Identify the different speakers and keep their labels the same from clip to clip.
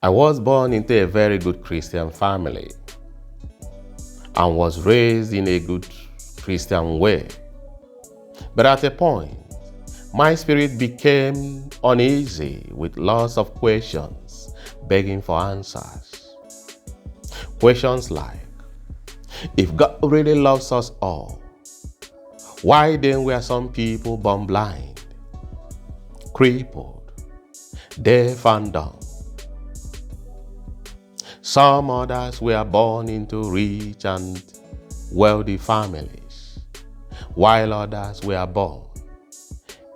Speaker 1: I was born into a very good Christian family and was raised in a good Christian way. But at a point, my spirit became uneasy with lots of questions begging for answers. Questions like, if God really loves us all, why then were some people born blind, crippled, deaf and dumb? Some others were born into rich and wealthy families, while others were born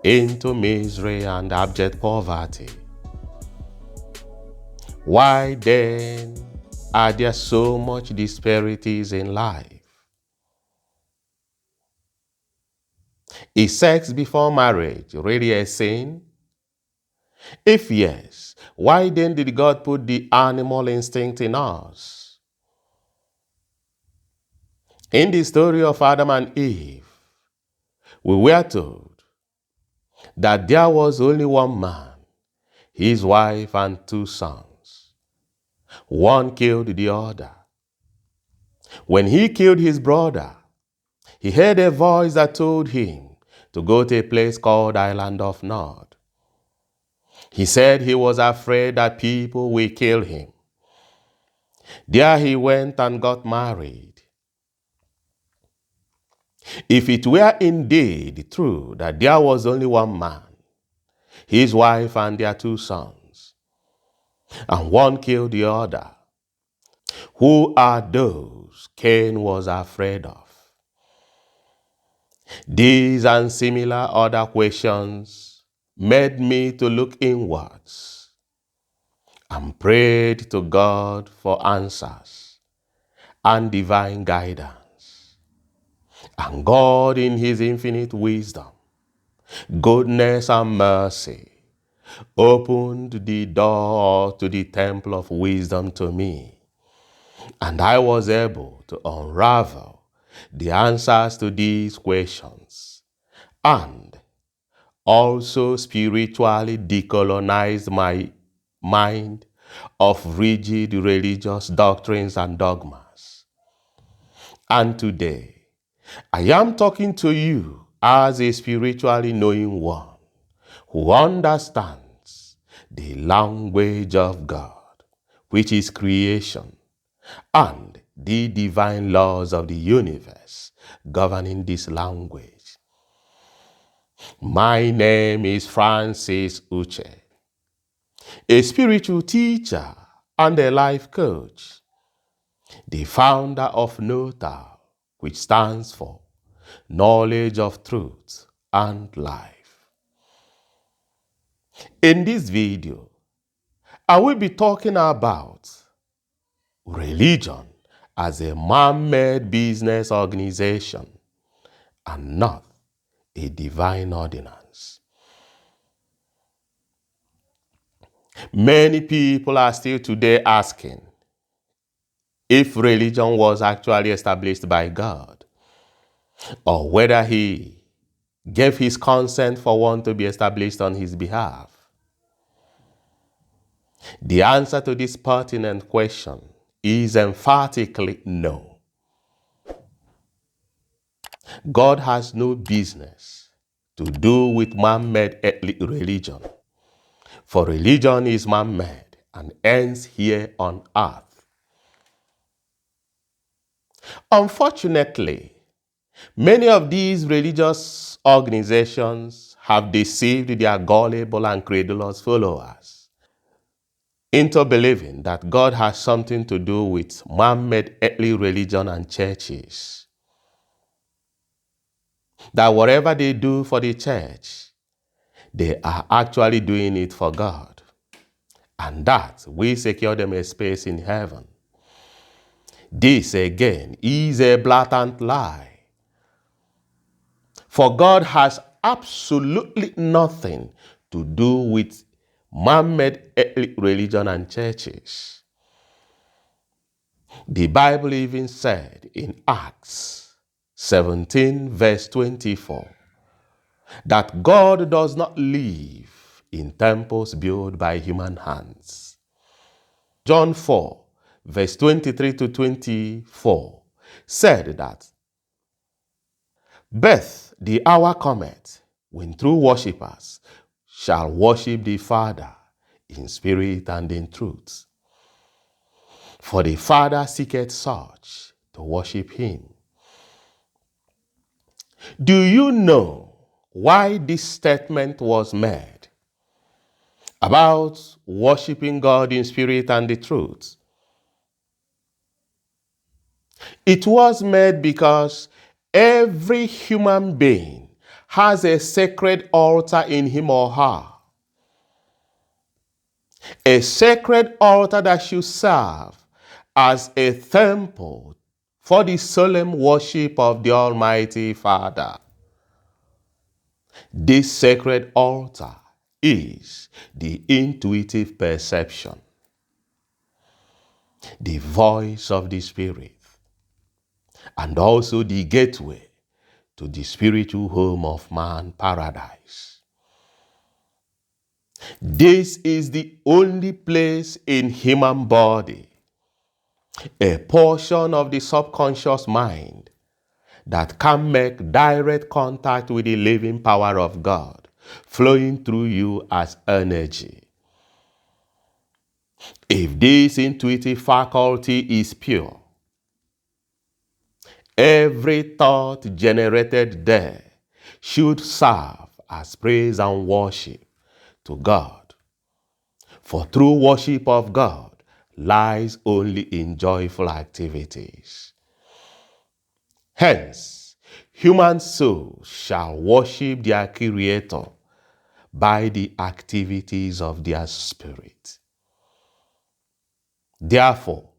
Speaker 1: into misery and abject poverty. Why then are there so much disparities in life? Is sex before marriage really a sin? If yes, why then did God put the animal instinct in us? In the story of Adam and Eve, we were told that there was only one man, his wife and two sons. One killed the other. When he killed his brother, he heard a voice that told him to go to a place called Island of Nod. He said he was afraid that people will kill him. There he went and got married. If it were indeed true that there was only one man, his wife and their two sons, and one killed the other, who are those Cain was afraid of? These and similar other questions made me to look inwards and prayed to God for answers and divine guidance. And God, in his infinite wisdom, goodness and mercy, opened the door to the temple of wisdom to me, and I was able to unravel the answers to these questions and also spiritually decolonized my mind of rigid religious doctrines and dogmas. And today, I am talking to you as a spiritually knowing one who understands the language of God, which is creation, and the divine laws of the universe governing this language. My name is Francis Uche, a spiritual teacher and a life coach, the founder of KNOTAL, which stands for Knowledge of Truth and Life. In this video, I will be talking about religion as a man-made business organization and not a divine ordinance. Many people are still today asking if religion was actually established by God, or whether he gave his consent for one to be established on his behalf. The answer to this pertinent question is emphatically no. God has no business to do with man-made religion, for religion is man-made and ends here on earth. Unfortunately, many of these religious organizations have deceived their gullible and credulous followers into believing that God has something to do with man-made earthly religion and churches. That whatever they do for the church, they are actually doing it for God, and that will secure them a space in heaven. This again is a blatant lie. For God has absolutely nothing to do with man-made religion and churches. The Bible even said in Acts 17 verse 24 that God does not live in temples built by human hands. John 4, verse 23 to 24, said that, "But the hour cometh, when true worshippers shall worship the Father in spirit and in truth. For the Father seeketh such to worship him." Do you know why this statement was made about worshiping God in spirit and the truth? It was made because every human being has a sacred altar in him or her. A sacred altar that should serve as a temple for the solemn worship of the Almighty Father. This sacred altar is the intuitive perception, the voice of the Spirit, and also the gateway to the spiritual home of man, paradise. This is the only place in human body, a portion of the subconscious mind, that can make direct contact with the living power of God, flowing through you as energy. If this intuitive faculty is pure, every thought generated there should serve as praise and worship to God. For true worship of God lies only in joyful activities. Hence, human souls shall worship their Creator by the activities of their spirit. Therefore,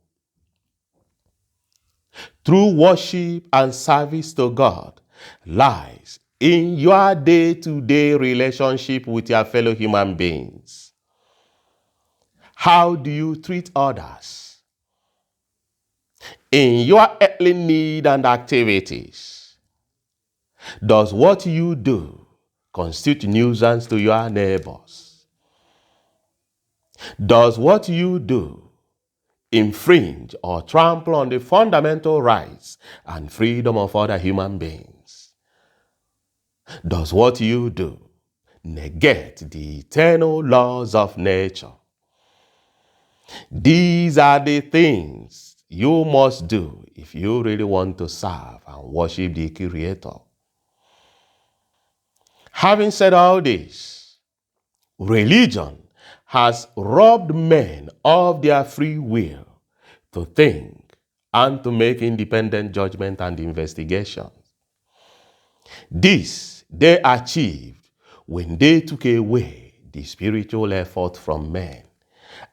Speaker 1: true worship and service to God lies in your day-to-day relationship with your fellow human beings. How do you treat others? In your earthly need and activities, does what you do constitute nuisance to your neighbors? Does what you do infringe or trample on the fundamental rights and freedom of other human beings? Does what you do negate the eternal laws of nature? These are the things you must do if you really want to serve and worship the Creator. Having said all this, religion has robbed men of their free will to think and to make independent judgment and investigation. This they achieved when they took away the spiritual effort from men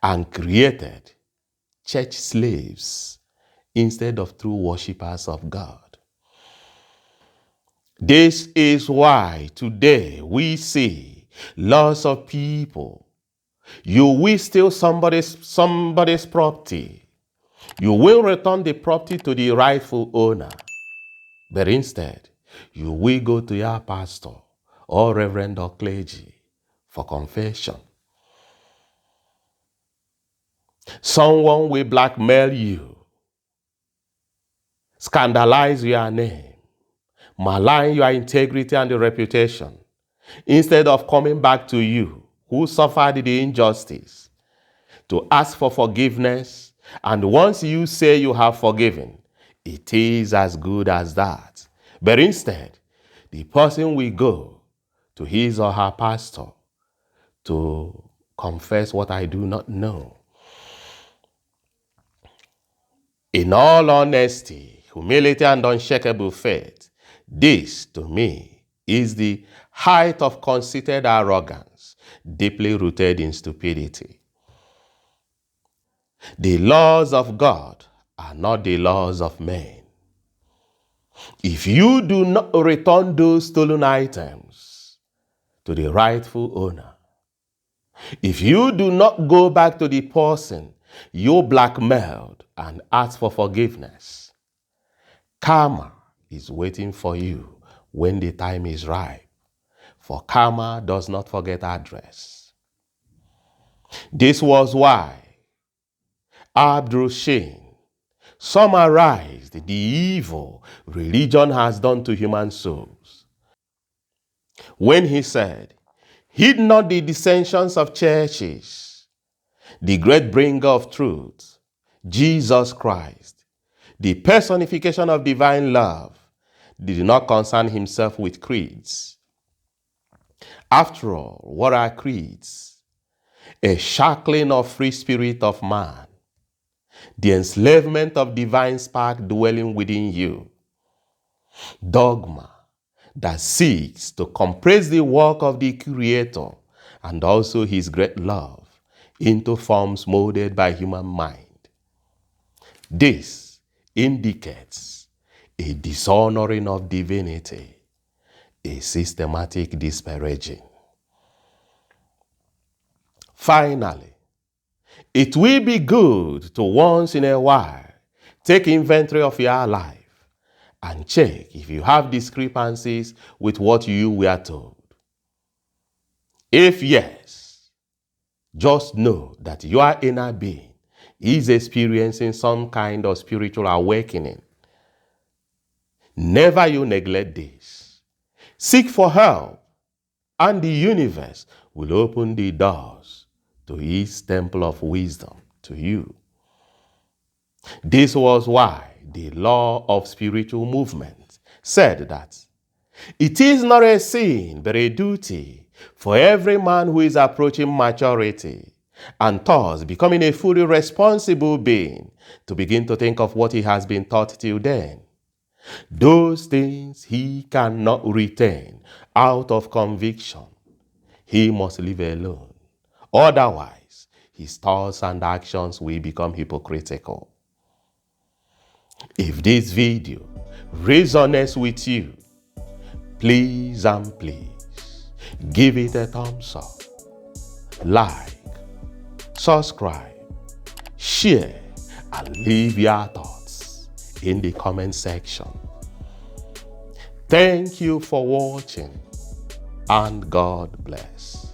Speaker 1: and created church slaves instead of true worshippers of God. This is why today we see lots of people. You will steal somebody's property. You will return the property to the rightful owner. But instead, you will go to your pastor or reverend or clergy for confession. Someone will blackmail you, scandalize your name, malign your integrity and your reputation, instead of coming back to you who suffered the injustice to ask for forgiveness. And once you say you have forgiven, it is as good as that. But instead, the person will go to his or her pastor to confess what I do not know. In all honesty, humility, and unshakable faith, this, to me, is the height of conceited arrogance, deeply rooted in stupidity. The laws of God are not the laws of men. If you do not return those stolen items to the rightful owner, if you do not go back to the person you blackmailed and ask for forgiveness, karma is waiting for you when the time is ripe. For karma does not forget address. This was why Abdul-Shin summarized the evil religion has done to human souls when he said, "Heed not the dissensions of churches. The great bringer of truth, Jesus Christ, the personification of divine love, did not concern himself with creeds. After all, what are creeds? A shackling of free spirit of man, the enslavement of divine spark dwelling within you. Dogma that seeks to compress the work of the Creator and also his great love into forms molded by human mind. This indicates a dishonoring of divinity, a systematic disparaging. Finally, it will be good to once in a while take inventory of your life and check if you have discrepancies with what you were told. If yes, just know that your inner being is experiencing some kind of spiritual awakening. Never you neglect this. Seek for help, and the universe will open the doors to his temple of wisdom to you. This was why the law of spiritual movement said that it is not a sin but a duty for every man who is approaching maturity and thus becoming a fully responsible being to begin to think of what he has been taught till then. Those things he cannot retain out of conviction, he must leave alone. Otherwise, his thoughts and actions will become hypocritical. If this video resonates with you, please and please give it a thumbs up, like, subscribe, share, and leave your thoughts in the comment section. Thank you for watching, and God bless.